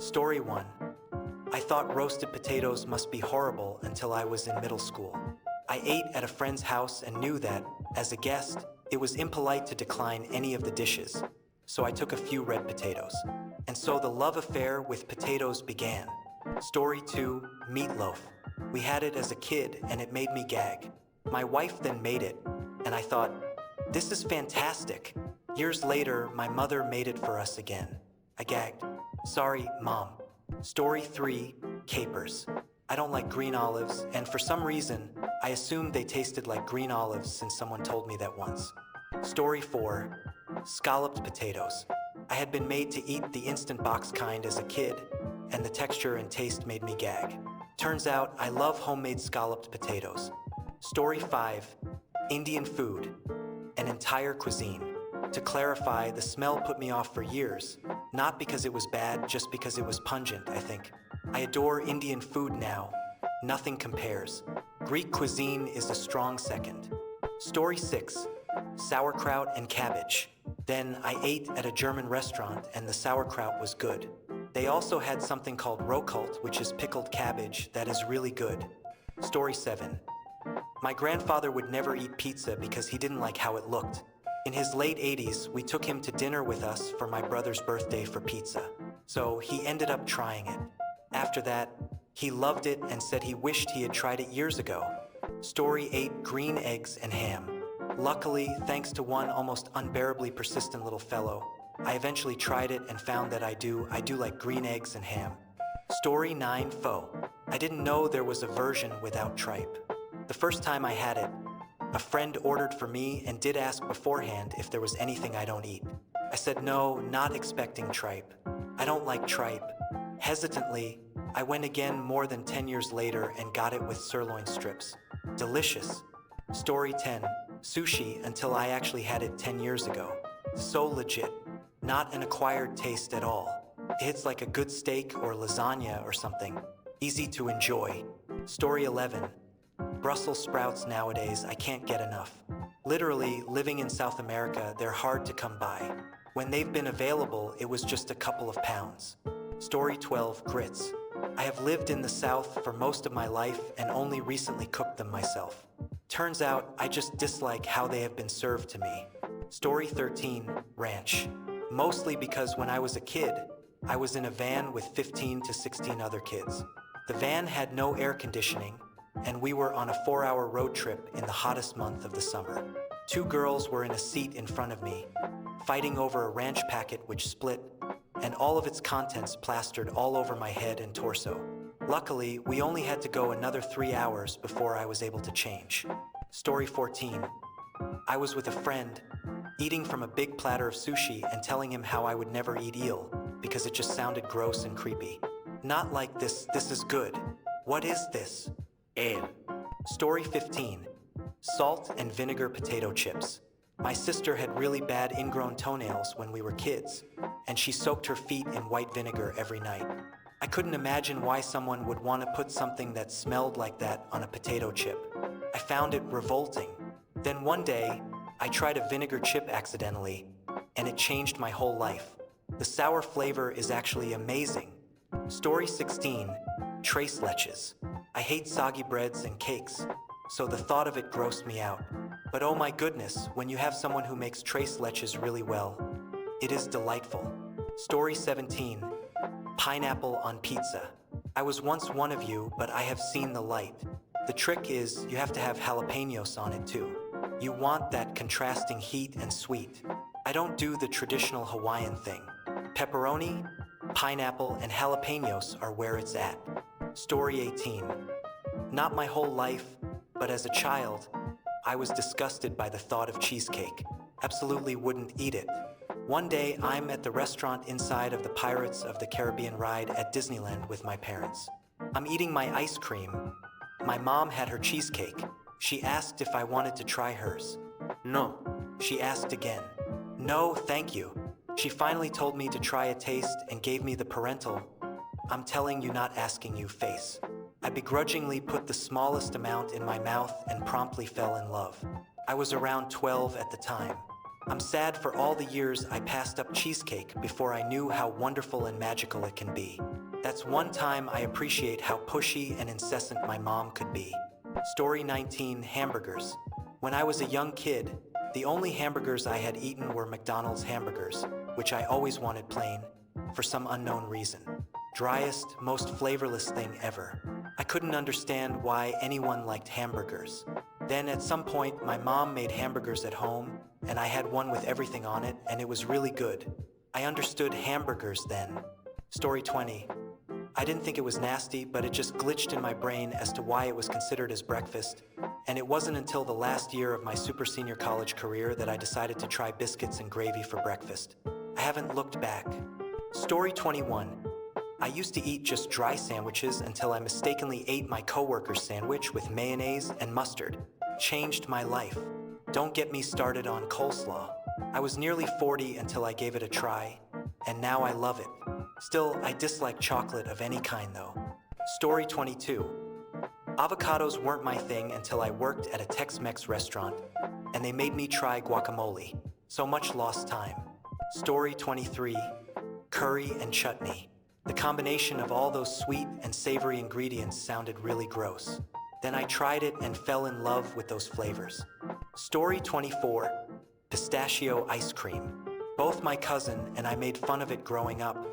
Story 1. I thought roasted potatoes must be horrible until I was in middle school. I ate at a friend's house and knew that, as a guest, it was impolite to decline any of the dishes. So I took a few red potatoes. And so the love affair with potatoes began. Story 2. Meatloaf. We had it as a kid and it made me gag. My wife then made it, and I thought, this is fantastic. Years later, my mother made it for us again. I gagged. Sorry, Mom. Story 3. Capers. I don't like green olives, and for some reason, I assumed they tasted like green olives since someone told me that once. Story 4. Scalloped potatoes. I had been made to eat the instant box kind as a kid, and the texture and taste made me gag. Turns out, I love homemade scalloped potatoes. Story 5. Indian food. An entire cuisine. To clarify, the smell put me off for years, not because it was bad, just because it was pungent, I think. I adore Indian food now. Nothing compares. Greek cuisine is a strong second. Story 6. Sauerkraut and cabbage. Then I ate at a German restaurant and the sauerkraut was good. They also had something called rokult, which is pickled cabbage, that is really good. Story 7. My grandfather would never eat pizza because he didn't like how it looked. In his late 80s, we took him to dinner with us for my brother's birthday for pizza. So he ended up trying it. After that, he loved it and said he wished he had tried it years ago. Story 8. Green eggs and ham. Luckily, thanks to one almost unbearably persistent little fellow, I eventually tried it and found that I do like green eggs and ham. Story 9. Pho. I didn't know there was a version without tripe. The first time I had it, a friend ordered for me and did ask beforehand if there was anything I don't eat. I said no, not expecting tripe. I don't like tripe. Hesitantly, I went again more than 10 years later and got it with sirloin strips. Delicious. Story 10. Sushi until I actually had it 10 years ago. So legit. Not an acquired taste at all. It hits like a good steak or lasagna or something. Easy to enjoy. Story 11. Brussels sprouts nowadays, I can't get enough. Literally, living in South America, they're hard to come by. When they've been available, it was just a couple of pounds. Story 12. Grits. I have lived in the South for most of my life and only recently cooked them myself. Turns out, I just dislike how they have been served to me. Story 13. Ranch. Mostly because when I was a kid, I was in a van with 15 to 16 other kids. The van had no air conditioning, and we were on a 4-hour road trip in the hottest month of the summer. 2 girls were in a seat in front of me, fighting over a ranch packet which split, and all of its contents plastered all over my head and torso. Luckily, we only had to go another 3 hours before I was able to change. Story 14. I was with a friend, eating from a big platter of sushi and telling him how I would never eat eel, because it just sounded gross and creepy. Not like this is good. What is this? Ale. Story 15. Salt and vinegar potato chips. My sister had really bad ingrown toenails when we were kids, and she soaked her feet in white vinegar every night. I couldn't imagine why someone would want to put something that smelled like that on a potato chip. I found it revolting. Then one day, I tried a vinegar chip accidentally, and it changed my whole life. The sour flavor is actually amazing. Story 16. Tres leches. I hate soggy breads and cakes, so the thought of it grossed me out. But oh my goodness, when you have someone who makes tres leches really well, it is delightful. Story 17. Pineapple on pizza. I was once one of you, but I have seen the light. The trick is you have to have jalapenos on it too. You want that contrasting heat and sweet. I don't do the traditional Hawaiian thing. Pepperoni, pineapple, and jalapenos are where it's at. Story 18. Not my whole life, but as a child, I was disgusted by the thought of cheesecake. Absolutely wouldn't eat it. One day, I'm at the restaurant inside of the Pirates of the Caribbean ride at Disneyland with my parents. I'm eating my ice cream. My mom had her cheesecake. She asked if I wanted to try hers. No. She asked again. No, thank you. She finally told me to try a taste and gave me the parental, I'm telling you not asking you face. I begrudgingly put the smallest amount in my mouth and promptly fell in love. I was around 12 at the time. I'm sad for all the years I passed up cheesecake before I knew how wonderful and magical it can be. That's one time I appreciate how pushy and incessant my mom could be. Story 19, hamburgers. When I was a young kid, the only hamburgers I had eaten were McDonald's hamburgers, which I always wanted plain, for some unknown reason. Driest, most flavorless thing ever. I couldn't understand why anyone liked hamburgers. Then at some point, my mom made hamburgers at home, and I had one with everything on it, and it was really good. I understood hamburgers then. Story 20. I didn't think it was nasty, but it just glitched in my brain as to why it was considered as breakfast, and it wasn't until the last year of my super senior college career that I decided to try biscuits and gravy for breakfast. I haven't looked back. Story 21. I used to eat just dry sandwiches until I mistakenly ate my coworker's sandwich with mayonnaise and mustard. Changed my life. Don't get me started on coleslaw. I was nearly 40 until I gave it a try, and now I love it. Still, I dislike chocolate of any kind though. Story 22. Avocados weren't my thing until I worked at a Tex-Mex restaurant, and they made me try guacamole. So much lost time. Story 23. Curry and chutney. The combination of all those sweet and savory ingredients sounded really gross. Then I tried it and fell in love with those flavors. Story 24. Pistachio ice cream. Both my cousin and I made fun of it growing up,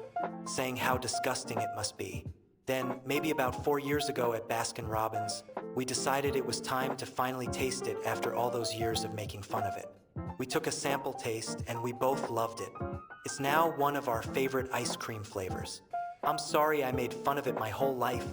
saying how disgusting it must be. Then, maybe about 4 years ago at Baskin-Robbins, we decided it was time to finally taste it after all those years of making fun of it. We took a sample taste and we both loved it. It's now one of our favorite ice cream flavors. I'm sorry I made fun of it my whole life.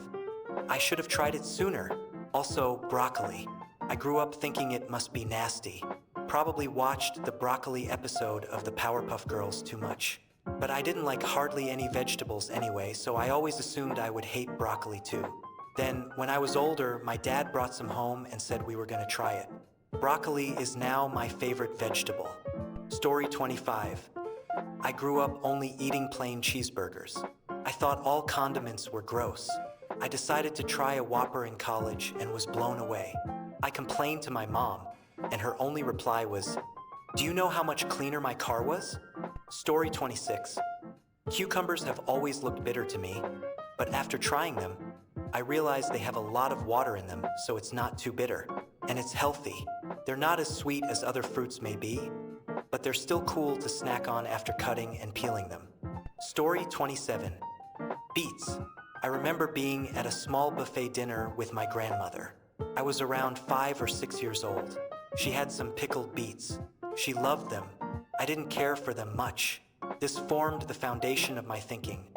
I should have tried it sooner. Also, broccoli. I grew up thinking it must be nasty. Probably watched the broccoli episode of the Powerpuff Girls too much. But I didn't like hardly any vegetables anyway, so I always assumed I would hate broccoli too. Then, when I was older, my dad brought some home and said we were gonna try it. Broccoli is now my favorite vegetable. Story 25. I grew up only eating plain cheeseburgers. I thought all condiments were gross. I decided to try a Whopper in college and was blown away. I complained to my mom, and her only reply was, "Do you know how much cleaner my car was?" Story 26. Cucumbers have always looked bitter to me, but after trying them, I realized they have a lot of water in them, so it's not too bitter. And it's healthy. They're not as sweet as other fruits may be, but they're still cool to snack on after cutting and peeling them. Story 27. Beets. I remember being at a small buffet dinner with my grandmother. I was around 5 or 6 years old. She had some pickled beets. She loved them. I didn't care for them much. This formed the foundation of my thinking.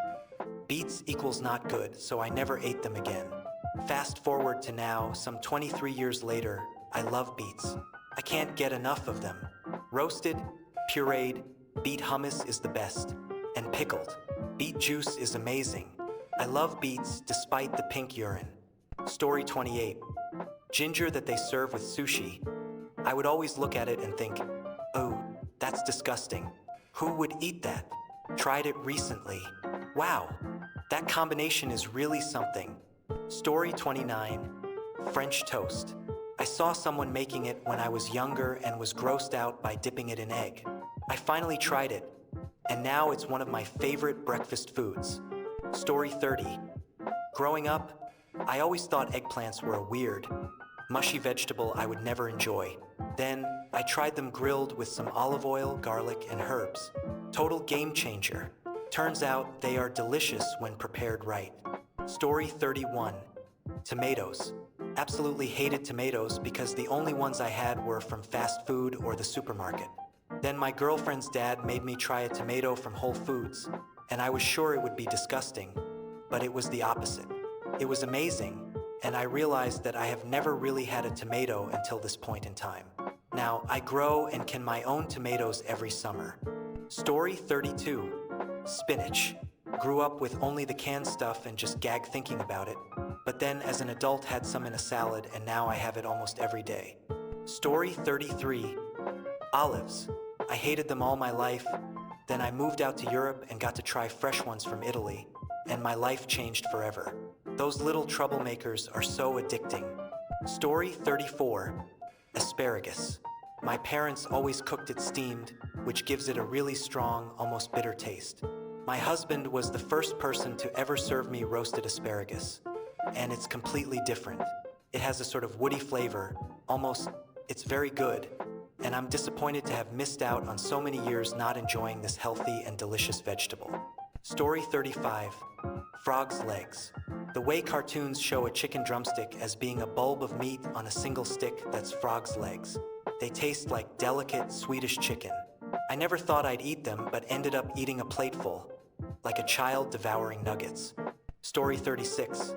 Beets equals not good, so I never ate them again. Fast forward to now, some 23 years later, I love beets. I can't get enough of them. Roasted, pureed, beet hummus is the best. And pickled. Beet juice is amazing. I love beets despite the pink urine. Story 28. Ginger that they serve with sushi. I would always look at it and think, oh, that's disgusting. Who would eat that? Tried it recently. Wow, that combination is really something. Story 29. French toast. I saw someone making it when I was younger and was grossed out by dipping it in egg. I finally tried it, and now it's one of my favorite breakfast foods. Story 30. Growing up, I always thought eggplants were a weird, mushy vegetable I would never enjoy. Then, I tried them grilled with some olive oil, garlic, and herbs. Total game changer. Turns out they are delicious when prepared right. Story 31. Tomatoes. Absolutely hated tomatoes because the only ones I had were from fast food or the supermarket. Then my girlfriend's dad made me try a tomato from Whole Foods, and I was sure it would be disgusting, but it was the opposite. It was amazing, and I realized that I have never really had a tomato until this point in time. Now, I grow and can my own tomatoes every summer. Story 32. Spinach. Grew up with only the canned stuff and just gagged thinking about it, but then as an adult had some in a salad and now I have it almost every day. Story 33. Olives. I hated them all my life. Then I moved out to Europe and got to try fresh ones from Italy, and my life changed forever. Those little troublemakers are so addicting. Story 34. Asparagus. My parents always cooked it steamed, which gives it a really strong, almost bitter taste. My husband was the first person to ever serve me roasted asparagus, and it's completely different. It has a sort of woody flavor, it's very good, and I'm disappointed to have missed out on so many years not enjoying this healthy and delicious vegetable. Story 35, Frog's Legs. The way cartoons show a chicken drumstick as being a bulb of meat on a single stick, that's frog's legs. They taste like delicate Swedish chicken. I never thought I'd eat them, but ended up eating a plateful, like a child devouring nuggets. Story 36,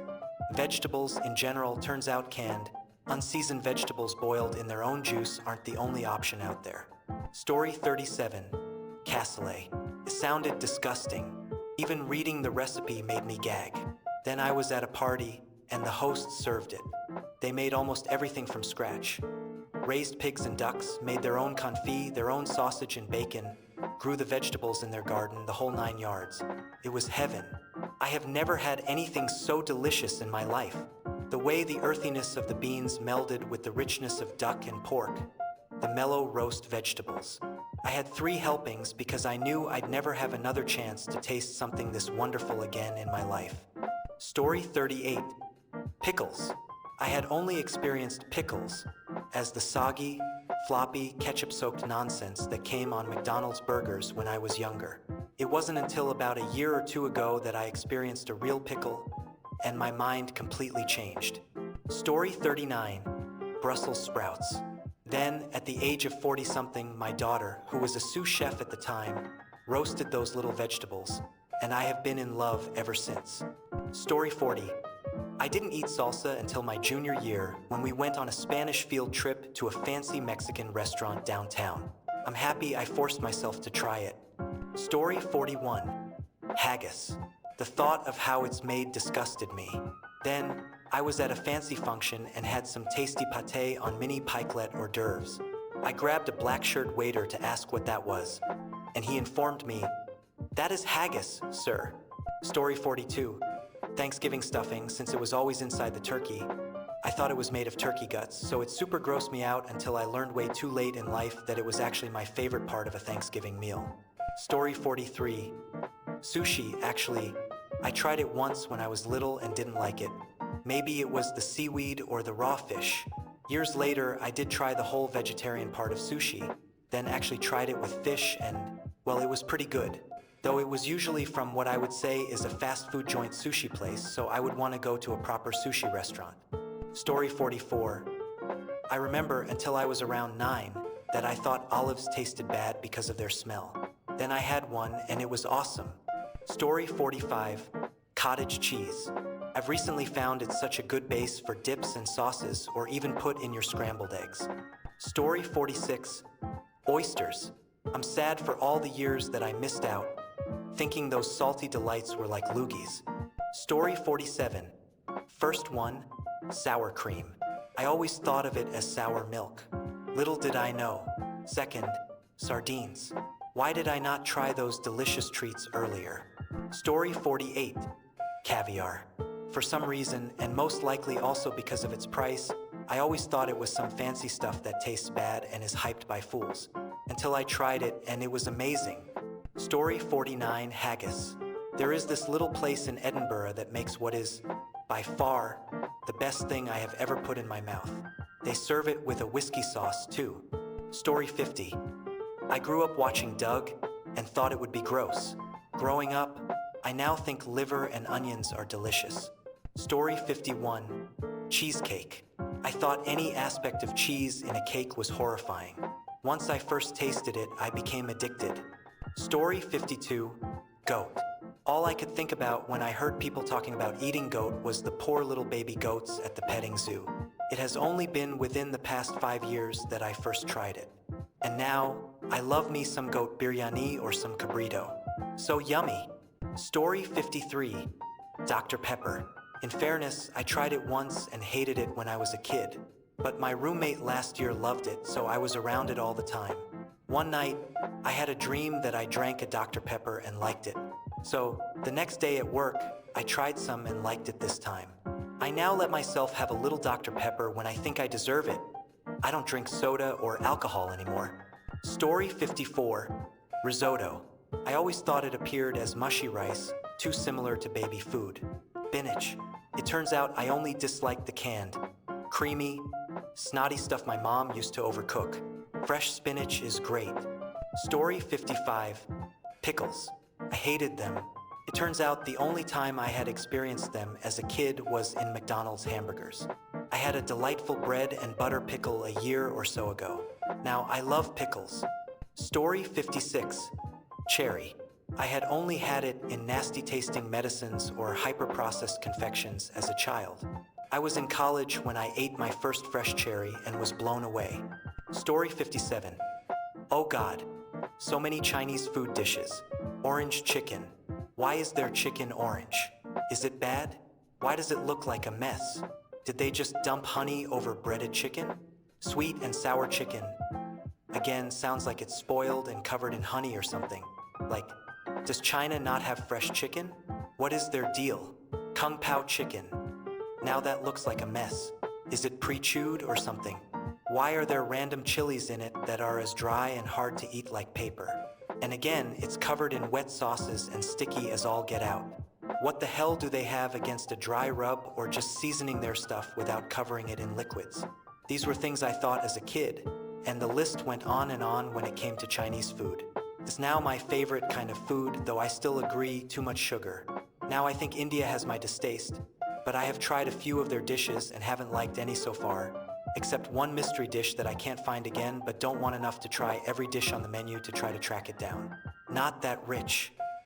vegetables in general turns out canned. Unseasoned vegetables boiled in their own juice aren't the only option out there. Story 37, cassoulet. It sounded disgusting. Even reading the recipe made me gag. Then I was at a party, and the hosts served it. They made almost everything from scratch. Raised pigs and ducks, made their own confit, their own sausage and bacon, grew the vegetables in their garden, the whole 9 yards. It was heaven. I have never had anything so delicious in my life. The way the earthiness of the beans melded with the richness of duck and pork, the mellow roast vegetables. I had 3 helpings because I knew I'd never have another chance to taste something this wonderful again in my life. Story 38, pickles. I had only experienced pickles as the soggy, floppy, ketchup-soaked nonsense that came on McDonald's burgers when I was younger. It wasn't until about a year or 2 ago that I experienced a real pickle, and my mind completely changed. Story 39, Brussels sprouts. Then, at the age of 40-something, my daughter, who was a sous chef at the time, roasted those little vegetables, and I have been in love ever since. Story 40, I didn't eat salsa until my junior year when we went on a Spanish field trip to a fancy Mexican restaurant downtown. I'm happy I forced myself to try it. Story 41, haggis. The thought of how it's made disgusted me. Then, I was at a fancy function and had some tasty pâté on mini pikelet hors d'oeuvres. I grabbed a black shirt waiter to ask what that was, and he informed me, "That is haggis, sir." Story 42, Thanksgiving stuffing, since it was always inside the turkey. I thought it was made of turkey guts, so it super grossed me out until I learned way too late in life that it was actually my favorite part of a Thanksgiving meal. Story 43, sushi. Actually, I tried it once when I was little and didn't like it. Maybe it was the seaweed or the raw fish. Years later, I did try the whole vegetarian part of sushi, then actually tried it with fish and, well, it was pretty good. Though it was usually from what I would say is a fast food joint sushi place, so I would want to go to a proper sushi restaurant. Story 44. I remember until I was around 9 that I thought olives tasted bad because of their smell. Then I had one and it was awesome. Story 45. Cottage cheese. I've recently found it's such a good base for dips and sauces or even put in your scrambled eggs. Story 46. Oysters. I'm sad for all the years that I missed out, thinking those salty delights were like loogies. Story 47. First one, sour cream. I always thought of it as sour milk. Little did I know. Second, sardines. Why did I not try those delicious treats earlier? Story 48, caviar. For some reason, and most likely also because of its price, I always thought it was some fancy stuff that tastes bad and is hyped by fools. Until I tried it and it was amazing. Story 49, haggis. There is this little place in Edinburgh that makes what is, by far, the best thing I have ever put in my mouth. They serve it with a whiskey sauce, too. Story 50. I grew up watching Doug and thought it would be gross. Growing up, I now think liver and onions are delicious. Story 51. Cheesecake. I thought any aspect of cheese in a cake was horrifying. Once I first tasted it, I became addicted. Story 52. Goat. All I could think about when I heard people talking about eating goat was the poor little baby goats at the petting zoo. It has only been within the past 5 years that I first tried it. And now, I love me some goat biryani or some cabrito. So yummy. Story 53. Dr. Pepper. In fairness, I tried it once and hated it when I was a kid. But my roommate last year loved it, so I was around it all the time. One night, I had a dream that I drank a Dr. Pepper and liked it. So, the next day at work, I tried some and liked it this time. I now let myself have a little Dr. Pepper when I think I deserve it. I don't drink soda or alcohol anymore. Story 54. Risotto. I always thought it appeared as mushy rice, too similar to baby food. Spinach. It turns out I only dislike the canned, creamy, snotty stuff my mom used to overcook. Fresh spinach is great. Story 55. Pickles. I hated them. It turns out the only time I had experienced them as a kid was in McDonald's hamburgers. I had a delightful bread and butter pickle a year or so ago. Now I love pickles. Story 56. Cherry. I had only had it in nasty-tasting medicines or hyper-processed confections as a child. I was in college when I ate my first fresh cherry and was blown away. Story 57. Oh God, so many Chinese food dishes. Orange chicken. Why is their chicken orange? Is it bad? Why does it look like a mess? Did they just dump honey over breaded chicken? Sweet and sour chicken. Again, sounds like it's spoiled and covered in honey or something. Like, does China not have fresh chicken? What is their deal? Kung Pao chicken. Now that looks like a mess. Is it pre-chewed or something? Why are there random chilies in it that are as dry and hard to eat like paper? And again, it's covered in wet sauces and sticky as all get out. What the hell do they have against a dry rub or just seasoning their stuff without covering it in liquids? These were things I thought as a kid, and the list went on and on when it came to Chinese food. It's now my favorite kind of food, though I still agree too much sugar. Now I think India has my distaste, but I have tried a few of their dishes and haven't liked any so far, except one mystery dish that I can't find again but don't want enough to try every dish on the menu to try to track it down. Not that rich.